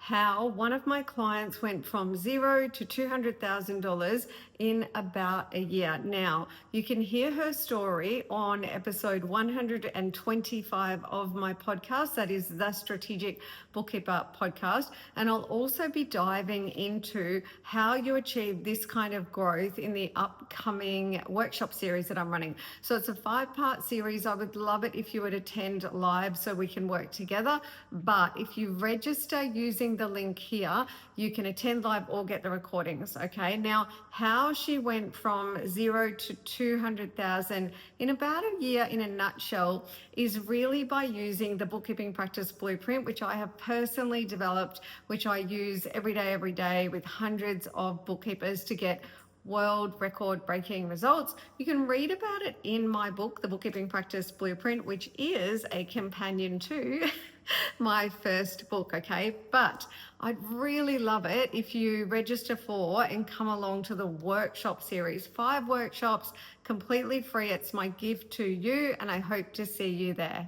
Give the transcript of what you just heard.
how one of my clients went from zero to $200,000 in about a year. Now, you can hear her story on episode 125 of my podcast. That is the Strategic Bookkeeper podcast. And I'll also be diving into how you achieve this kind of growth in the upcoming workshop series that I'm running. So it's a 5-part series. I would love it if you would attend live so we can work together. But if you register using the link here, you can attend live or get the recordings. Okay. Now, how she went from 0 to 200,000 in about a year in a nutshell is really by using the bookkeeping practice blueprint, which I have personally developed, which I use every day with hundreds of bookkeepers to get world record breaking results. You can read about it in my book, The Bookkeeping Practice Blueprint, which is a companion to my first book, okay? But I'd really love it if you register for and come along to the workshop series. 5 workshops, completely free. It's my gift to you, and I hope to see you there.